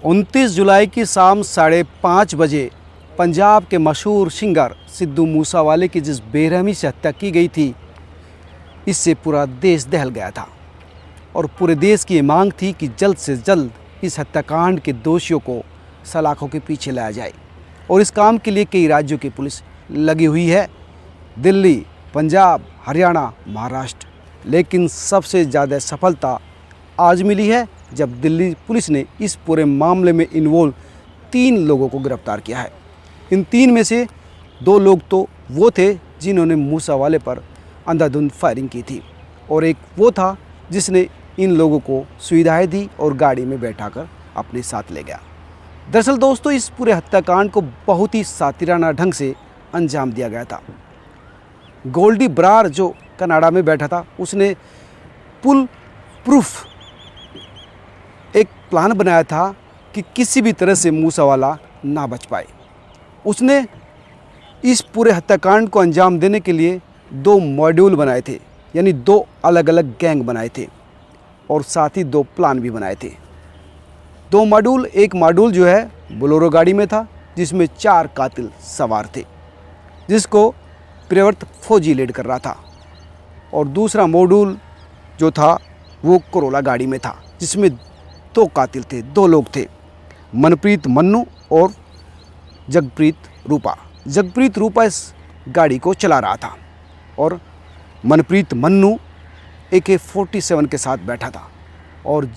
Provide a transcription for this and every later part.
29 जुलाई की शाम 5:30 बजे पंजाब के मशहूर सिंगर सिद्धू मूसावाले की जिस बेरहमी से हत्या की गई थी, इससे पूरा देश दहल गया था और पूरे देश की ये मांग थी कि जल्द से जल्द इस हत्याकांड के दोषियों को सलाखों के पीछे लाया जाए। और इस काम के लिए कई राज्यों की पुलिस लगी हुई है, दिल्ली, पंजाब, हरियाणा, महाराष्ट्र। लेकिन सबसे ज़्यादा सफलता आज मिली है जब दिल्ली पुलिस ने इस पूरे मामले में इन्वॉल्व 3 लोगों को गिरफ्तार किया है। इन 3 में से 2 लोग तो वो थे जिन्होंने मूसावाले पर अंधाधुंध फायरिंग की थी और एक वो था जिसने इन लोगों को सुविधाएं दी और गाड़ी में बैठाकर अपने साथ ले गया। दरअसल दोस्तों, इस पूरे हत्याकांड को बहुत ही सातिराना ढंग से अंजाम दिया गया था। गोल्डी बरार जो कनाडा में बैठा था, उसने पुल प्रूफ एक प्लान बनाया था कि किसी भी तरह से मूसावाला ना बच पाए। उसने इस पूरे हत्याकांड को अंजाम देने के लिए 2 मॉड्यूल बनाए थे, यानी 2 अलग अलग गैंग बनाए थे और साथ ही 2 प्लान भी बनाए थे। 2 मॉड्यूल, एक मॉड्यूल जो है बोलेरो गाड़ी में था जिसमें 4 कातिल सवार थे, जिसको प्रियव्रत फौजी लीड कर रहा था, और दूसरा मॉड्यूल जो था वो कोरोला गाड़ी में था जिसमें 2 कातिल थे, 2 लोग थे, मनप्रीत मन्नू और जगप्रीत रूपा। जगप्रीत रूपा इस गाड़ी को चला रहा था और मनप्रीत मन्नू AK-47 के साथ बैठा था और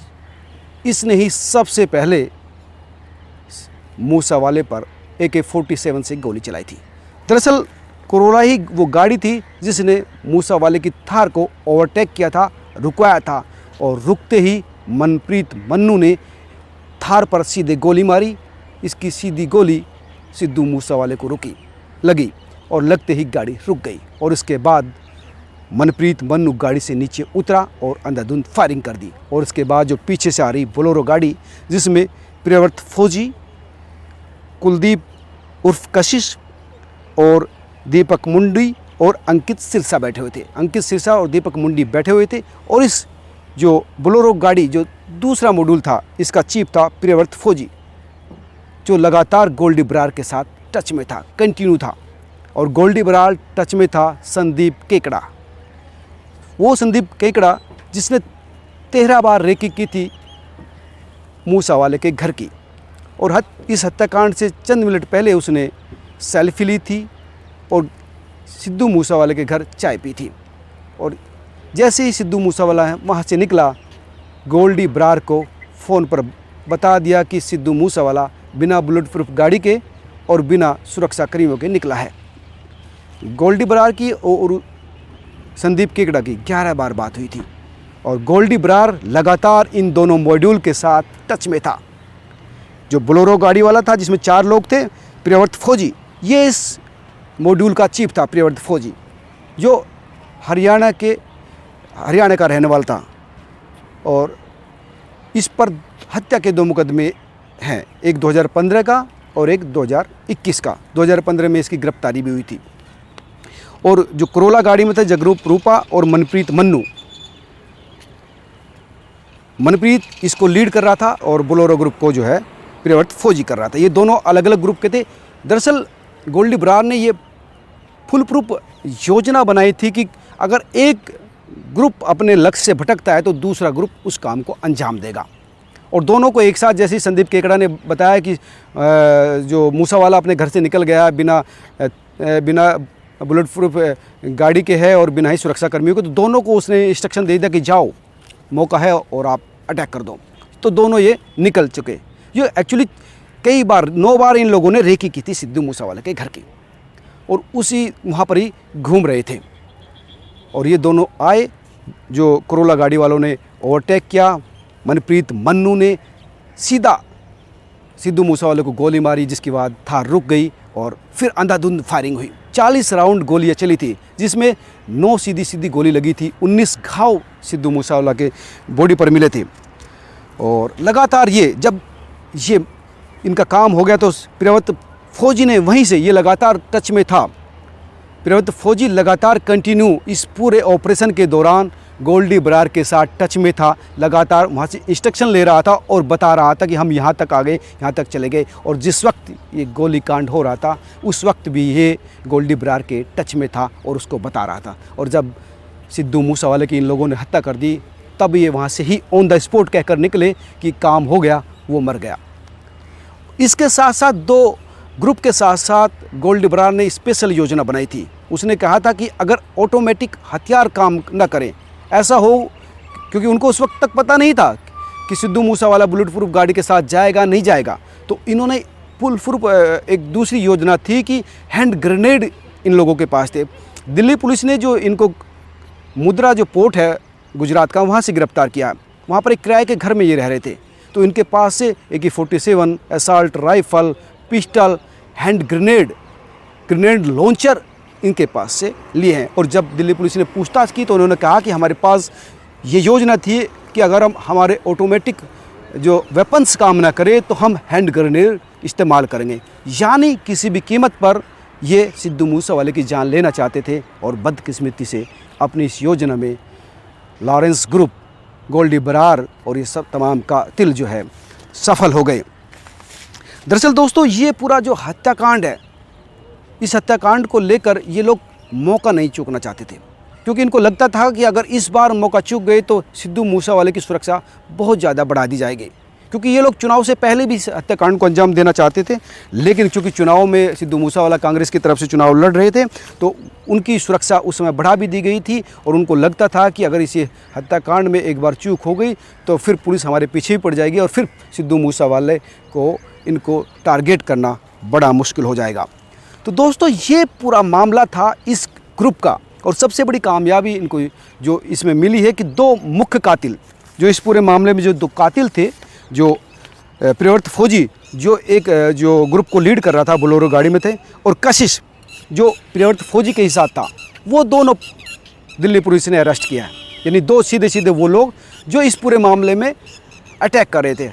इसने ही सबसे पहले मूसावाले पर AK-47 से गोली चलाई थी। दरअसल कोरोला ही वो गाड़ी थी जिसने मूसावाले की थार को ओवरटेक किया था, रुकवाया था, और रुकते ही मनप्रीत मन्नू ने थार पर सीधे गोली मारी। इसकी सीधी गोली सिद्धू मूसावाले को लगी और लगते ही गाड़ी रुक गई और इसके बाद मनप्रीत मन्नू गाड़ी से नीचे उतरा और अंधाधुंध फायरिंग कर दी। और इसके बाद जो पीछे से आ रही बोलेरो गाड़ी जिसमें प्रियव्रत फौजी, कुलदीप उर्फ कशिश और दीपक मुंडी और अंकित सिरसा बैठे हुए थे। अंकित सिरसा और दीपक मुंडी बैठे हुए थे और इस जो बोलेरो गाड़ी जो दूसरा मॉड्यूल था, इसका चीफ था प्रियव्रत फौजी, जो लगातार गोल्डी बरार के साथ टच में था, कंटिन्यू था। और गोल्डी बरार टच में था संदीप केकड़ा, वो संदीप केकड़ा जिसने 13 बार रेकी की थी मूसावाले के घर की, और इस हत्याकांड से चंद मिनट पहले उसने सेल्फी ली थी और सिद्धू मूसावाले के घर चाय पी थी। और जैसे ही सिद्धू मूसावाला वहाँ से निकला, गोल्डी बरार को फ़ोन पर बता दिया कि सिद्धू मूसावाला बिना बुलेट प्रूफ गाड़ी के और बिना सुरक्षा कर्मियों के निकला है। गोल्डी बरार की और संदीप केकड़ा की 11 बार बात हुई थी और गोल्डी बरार लगातार इन दोनों मॉड्यूल के साथ टच में था। जो बोलेरो गाड़ी वाला था जिसमें 4 लोग थे, प्रियव्रत फौजी, ये इस मॉड्यूल का चीफ था। प्रियव्रत फौजी जो हरियाणा का रहने वाला था और इस पर हत्या के 2 मुकदमे हैं, एक 2015 का और एक 2021 का। 2015 में इसकी गिरफ्तारी भी हुई थी। और जो कोरोला गाड़ी में थे जगरूप रूपा और मनप्रीत मन्नू, मनप्रीत इसको लीड कर रहा था और बोलेरो ग्रुप को जो है प्रियव्रत फौजी कर रहा था। ये दोनों अलग अलग ग्रुप के थे। दरअसल गोल्डी बरार ने ये फुल प्रूफ योजना बनाई थी कि अगर एक ग्रुप अपने लक्ष्य से भटकता है तो दूसरा ग्रुप उस काम को अंजाम देगा। और दोनों को एक साथ, जैसे ही संदीप केकड़ा ने बताया कि जो मूसावाला अपने घर से निकल गया बिना बुलेट प्रूफ गाड़ी के है और बिना ही सुरक्षा कर्मियों के, तो दोनों को उसने इंस्ट्रक्शन दे दिया कि जाओ, मौका है और आप अटैक कर दो। तो दोनों ये निकल चुके। ये एक्चुअली कई बार 9 बार इन लोगों ने रेकी की थी सिद्धू मूसावाला के घर की और उसी वहाँ पर ही घूम रहे थे। और ये दोनों आए, जो कोरोला गाड़ी वालों ने ओवरटेक किया। मनप्रीत मन्नू ने सीधा सिद्धू मूसावाले को गोली मारी, जिसके बाद थार रुक गई और फिर अंधाधुंध फायरिंग हुई। 40 राउंड गोलियां चली थी जिसमें 9 सीधी गोली लगी थी। 19 घाव सिद्धू मूसावाला के बॉडी पर मिले थे। और लगातार जब इनका काम हो गया तो प्रियव्रत फौजी ने वहीं से, ये लगातार टच में था, प्रियव्रत फौजी लगातार कंटिन्यू इस पूरे ऑपरेशन के दौरान गोल्डी बरार के साथ टच में था, लगातार वहाँ से इंस्ट्रक्शन ले रहा था और बता रहा था कि हम यहाँ तक आ गए, यहाँ तक चले गए। और जिस वक्त ये गोली कांड हो रहा था उस वक्त भी ये गोल्डी बरार के टच में था और उसको बता रहा था। और जब सिद्धू मूसेवाले की इन लोगों ने हत्या कर दी तब ये वहाँ से ही ऑन द स्पॉट कहकर निकले कि काम हो गया, वो मर गया। इसके साथ साथ दो ग्रुप के साथ साथ गोल्डी बरार ने स्पेशल योजना बनाई थी। उसने कहा था कि अगर ऑटोमेटिक हथियार काम न करें, ऐसा हो, क्योंकि उनको उस वक्त तक पता नहीं था कि सिद्धू मूसेवाला बुलेट प्रूफ गाड़ी के साथ जाएगा नहीं जाएगा, तो इन्होंने फुल प्रूफ एक दूसरी योजना थी कि हैंड ग्रेनेड इन लोगों के पास थे। दिल्ली पुलिस ने जो इनको मुद्रा जो पोर्ट है गुजरात का, वहाँ से गिरफ्तार किया। वहाँ पर एक किराए के घर में ये रह रहे थे, तो इनके पास से AK-47, assault rifle, pistol, hand grenade launcher इनके पास से लिए हैं। और जब दिल्ली पुलिस ने पूछताछ की तो उन्होंने कहा कि हमारे पास ये योजना थी कि अगर हम हमारे ऑटोमेटिक जो वेपन्स काम ना करे तो हम हैंड ग्रेनेड इस्तेमाल करेंगे। यानी किसी भी कीमत पर ये सिद्धू मूसेवाले की जान लेना चाहते थे। और बदकिस्मती से अपनी इस योजना में लॉरेंस ग्रुप, गोल्डी बरार और ये सब तमाम कातिल जो है सफल हो गए। दरअसल दोस्तों ये पूरा जो हत्याकांड है, इस हत्याकांड को लेकर ये लोग मौका नहीं चूकना चाहते थे, क्योंकि इनको लगता था कि अगर इस बार मौका चूक गए तो सिद्धू मूसेवाले की सुरक्षा बहुत ज़्यादा बढ़ा दी जाएगी। क्योंकि ये लोग चुनाव से पहले भी इस हत्याकांड को अंजाम देना चाहते थे, लेकिन चूँकि चुनाव में सिद्धू मूसेवाला कांग्रेस की तरफ से चुनाव लड़ रहे थे तो उनकी सुरक्षा उस समय बढ़ा भी दी गई थी। और उनको लगता था कि अगर इसी हत्याकांड में एक बार चूक हो गई तो फिर पुलिस हमारे पीछे ही पड़ जाएगी और फिर सिद्धू मूसेवाले को इनको टारगेट करना बड़ा मुश्किल हो जाएगा। तो दोस्तों ये पूरा मामला था इस ग्रुप का। और सबसे बड़ी कामयाबी इनको जो इसमें मिली है कि दो मुख्य कातिल, जो इस पूरे मामले में जो दो कातिल थे, जो प्रियव्रत फौजी जो एक जो ग्रुप को लीड कर रहा था बोलेरो गाड़ी में थे, और कशिश जो प्रियव्रत फौजी के ही साथ था, वो दोनों दिल्ली पुलिस ने अरेस्ट किया है। यानी दो सीधे सीधे वो लोग जो इस पूरे मामले में अटैक कर रहे थे,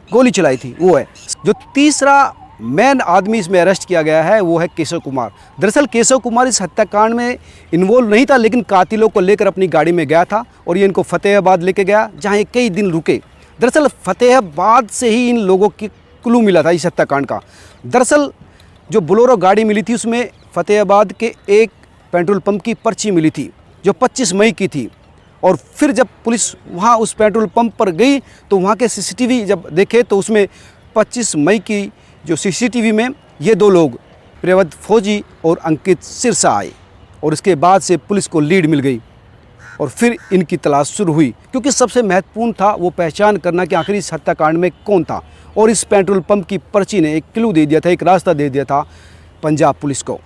गोली चलाई थी, वो है। जो तीसरा मेन आदमी इसमें अरेस्ट किया गया है वो है केशव कुमार। दरअसल केशव कुमार इस हत्याकांड में इन्वॉल्व नहीं था, लेकिन कातिलों को लेकर अपनी गाड़ी में गया था और ये इनको फतेहाबाद लेके गया, जहाँ ये कई दिन रुके। दरअसल फतेहाबाद से ही इन लोगों की क्लू मिला था इस हत्याकांड का। दरअसल जो बोलेरो गाड़ी मिली थी उसमें फतेहाबाद के एक पेट्रोल पंप की पर्ची मिली थी जो 25 मई की थी। और फिर जब पुलिस वहाँ उस पेट्रोल पंप पर गई तो वहाँ के CCTV जब देखे तो उसमें 25 मई की जो CCTV में ये दो लोग प्रियव्रत फौजी और अंकित सिरसा आए। और इसके बाद से पुलिस को लीड मिल गई और फिर इनकी तलाश शुरू हुई, क्योंकि सबसे महत्वपूर्ण था वो पहचान करना कि आखिर इस हत्याकांड में कौन था। और इस पेट्रोल पंप की पर्ची ने एक क्लू दे दिया था, एक रास्ता दे दिया था पंजाब पुलिस को।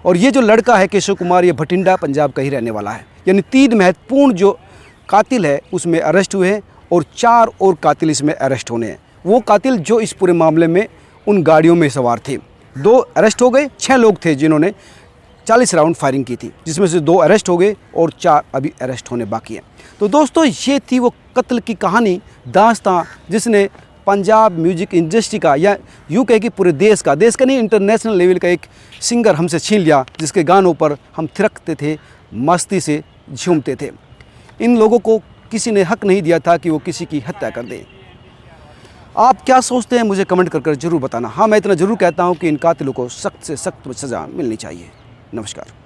और ये जो लड़का है केशव कुमार, ये भटिंडा पंजाब का ही रहने वाला है। यानी 3 महत्वपूर्ण जो कातिल है उसमें अरेस्ट हुए हैं और 4 और कातिल इसमें अरेस्ट होने हैं। वो कातिल जो इस पूरे मामले में उन गाड़ियों में सवार थे। 2 अरेस्ट हो गए, 6 लोग थे जिन्होंने 40 राउंड फायरिंग की थी, जिसमें से 2 अरेस्ट हो गए और 4 अभी अरेस्ट होने बाकी हैं। तो दोस्तों ये थी वो कत्ल की कहानी, दास्तां, जिसने पंजाब म्यूजिक इंडस्ट्री का, या यूँ कहे कि पूरे देश का नहीं इंटरनेशनल लेवल का एक सिंगर हमसे छीन लिया, जिसके गानों पर हम थिरकते थे, मस्ती से झूमते थे। इन लोगों को किसी ने हक नहीं दिया था कि वो किसी की हत्या कर दें। आप क्या सोचते हैं मुझे कमेंट कर जरूर बताना। हाँ, मैं इतना ज़रूर कहता हूँ कि इन कातिलों को सख्त से सख्त सज़ा मिलनी चाहिए। नमस्कार।